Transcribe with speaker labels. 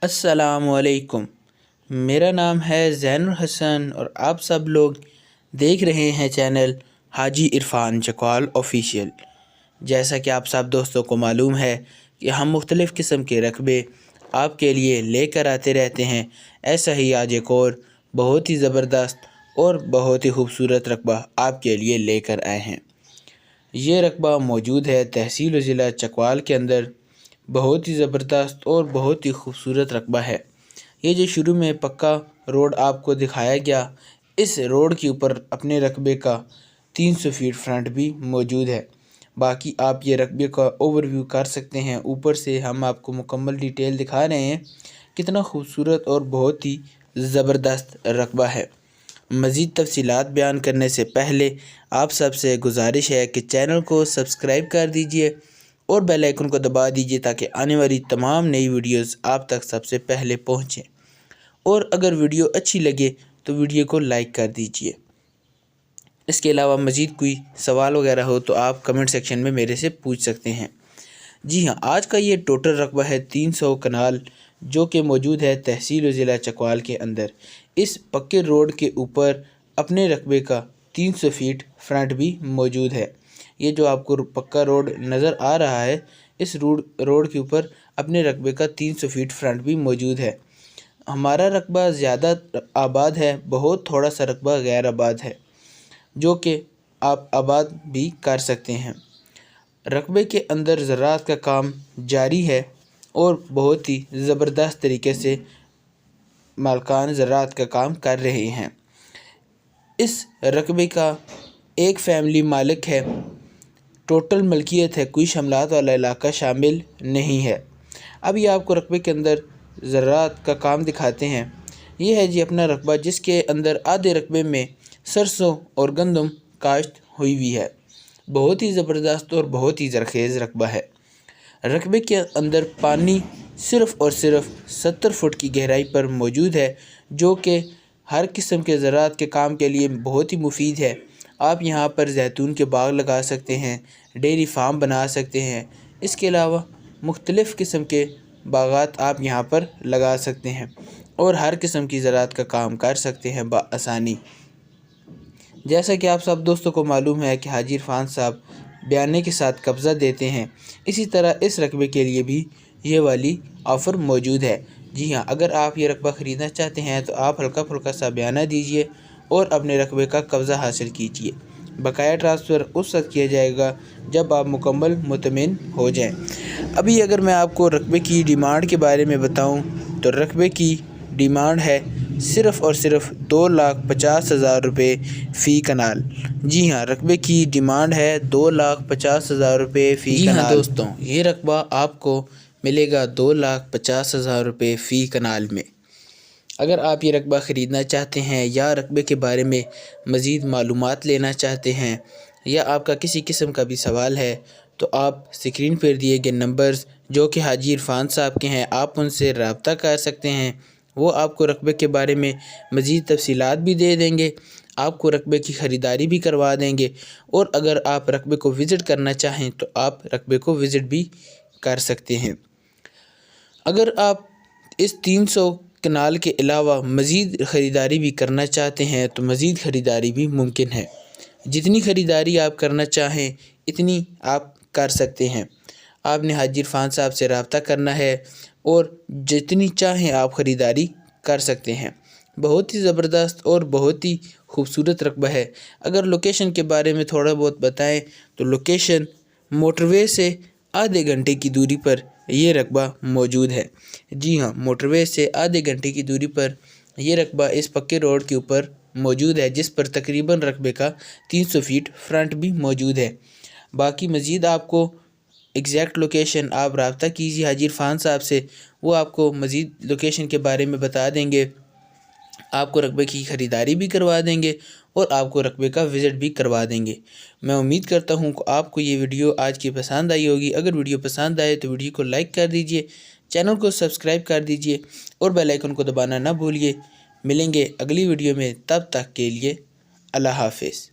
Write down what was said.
Speaker 1: अस्सलामुअलैकुम। मेरा नाम है ज़ैनुल हसन और आप सब लोग देख रहे हैं चैनल हाजी इरफान चकवाल ऑफिशियल। जैसा कि आप सब दोस्तों को मालूम है कि हम मुख्तलिफ़ किस्म के रकबे आपके लिए लेकर आते रहते हैं। ऐसा ही आज एक और बहुत ही ज़बरदस्त और बहुत ही खूबसूरत रकबा आपके लिए लेकर आए हैं। ये रकबा मौजूद है तहसील ज़िला चकवाल के अंदर। बहुत ही ज़बरदस्त और बहुत ही खूबसूरत रकबा है। ये जो शुरू में पक्का रोड आपको दिखाया गया, इस रोड के ऊपर अपने रकबे का 300 फीट फ्रंट भी मौजूद है। बाकी आप ये रकबे का ओवरव्यू कर सकते हैं। ऊपर से हम आपको मुकम्मल डिटेल दिखा रहे हैं। कितना खूबसूरत और बहुत ही ज़बरदस्त रकबा है। मज़ीद तफ़सीलात बयान करने से पहले आप सबसे गुजारिश है कि चैनल को सब्सक्राइब कर दीजिए और बेल आइकन को दबा दीजिए ताकि आने वाली तमाम नई वीडियोस आप तक सबसे पहले पहुंचें। और अगर वीडियो अच्छी लगे तो वीडियो को लाइक कर दीजिए। इसके अलावा मज़ीद कोई सवाल वगैरह हो तो आप कमेंट सेक्शन में मेरे से पूछ सकते हैं। जी हाँ, आज का ये टोटल रकबा है 300 कनाल, जो कि मौजूद है तहसील ज़िला चकवाल के अंदर। इस पक्के रोड के ऊपर अपने रकबे का 300 फीट फ्रंट भी मौजूद है। ये जो आपको पक्का रोड नज़र आ रहा है, इस रोड के ऊपर अपने रकबे का 300 फीट फ्रंट भी मौजूद है। हमारा रकबा ज़्यादा आबाद है, बहुत थोड़ा सा रकबा गैर आबाद है, जो कि आप आबाद भी कर सकते हैं। रकबे के अंदर ज़राअत का काम जारी है और बहुत ही ज़बरदस्त तरीके से मालकान ज़राअत का काम कर रहे हैं। इस रकबे का एक फैमिली मालिक है। टोटल मलकियत है, कोई शमलात वाला इलाका शामिल नहीं है। अभी आपको रकबे के अंदर ज़राअत का काम दिखाते हैं। ये है जी अपना रकबा, जिसके अंदर आधे रकबे में सरसों और गंदम काश्त हुई है। बहुत ही ज़बरदस्त और बहुत ही ज़रखेज़ रकबा है। रकबे के अंदर पानी सिर्फ़ और सिर्फ 70 फुट की गहराई पर मौजूद है, जो कि हर किस्म के ज़राअत के काम के लिए बहुत ही मुफीद है। आप यहाँ पर जैतून के बाग लगा सकते हैं, डेयरी फार्म बना सकते हैं। इसके अलावा मुख्तलिफ़ किस्म के बागात आप यहाँ पर लगा सकते हैं और हर किस्म की ज़राअत का काम कर सकते हैं बआसानी। जैसा कि आप सब दोस्तों को मालूम है कि हाजी इरफान साहब बयाने के साथ कब्ज़ा देते हैं, इसी तरह इस रकबे के लिए भी ये वाली ऑफ़र मौजूद है। जी हाँ, अगर आप ये रकबा ख़रीदना चाहते हैं तो आप हल्का फुल्का सा बयाना दीजिए और अपने रकबे का कब्ज़ा हासिल कीजिए। बकाया ट्रांसफ़र उस वक्त किया जाएगा जब आप मुकम्मल मुतमिन हो जाएं। अभी अगर मैं आपको रकबे की डिमांड के बारे में बताऊं तो रकबे की डिमांड है सिर्फ़ और सिर्फ 2,50,000 रुपये फ़ी कनाल। जी हाँ, रकबे की डिमांड है 2,50,000 रुपये फ़ी कनाल। जी हाँ दोस्तों, ये रकबा आपको मिलेगा 2,50,000 रुपये फ़ी कनाल में। अगर आप ये रकबा ख़रीदना चाहते हैं या रकबे के बारे में मज़ीद मालूमात लेना चाहते हैं या आपका किसी किस्म का भी सवाल है तो आप स्क्रीन पर दिए गए नंबर्स जो कि हाजी इरफान साहब के हैं, आप उनसे रब्ता कर सकते हैं। वो आपको रकबे के बारे में मज़ीद तफ़सीलात भी दे देंगे, आपको रकबे की ख़रीदारी भी करवा देंगे। और अगर आप रकबे को विज़िट करना चाहें तो आप रकबे को विज़िट भी कर सकते हैं। अगर आप इस 300 कनाल के अलावा मज़ीद ख़रीदारी भी करना चाहते हैं तो मज़ीद ख़रीदारी भी मुमकिन है। जितनी ख़रीदारी आप करना चाहें इतनी आप कर सकते हैं। आपने हाजी इरफान साहब से रब्ता करना है और जितनी चाहें आप ख़रीदारी कर सकते हैं। बहुत ही ज़बरदस्त और बहुत ही खूबसूरत रकबा है। अगर लोकेशन के बारे में थोड़ा बहुत बताएं तो लोकेशन मोटरवे से आधे घंटे की दूरी पर ये रकबा मौजूद है। जी हाँ, मोटरवे से आधे घंटे की दूरी पर ये रकबा इस पक्के रोड के ऊपर मौजूद है, जिस पर तकरीबन रकबे का 300 फीट फ्रंट भी मौजूद है। बाकी मज़ीद आपको एग्जैक्ट लोकेशन आप रब्ता कीजिए हाजी इरफान साहब से, वो आपको मज़ीद लोकेशन के बारे में बता देंगे, आपको रकबे की ख़रीदारी भी करवा देंगे और आपको रकबे का विज़िट भी करवा देंगे। मैं उम्मीद करता हूँ कि आपको ये वीडियो आज की पसंद आई होगी। अगर वीडियो पसंद आए तो वीडियो को लाइक कर दीजिए, चैनल को सब्सक्राइब कर दीजिए और बेल आइकन को दबाना ना भूलिए। मिलेंगे अगली वीडियो में, तब तक के लिए अल्लाह हाफ़िज़।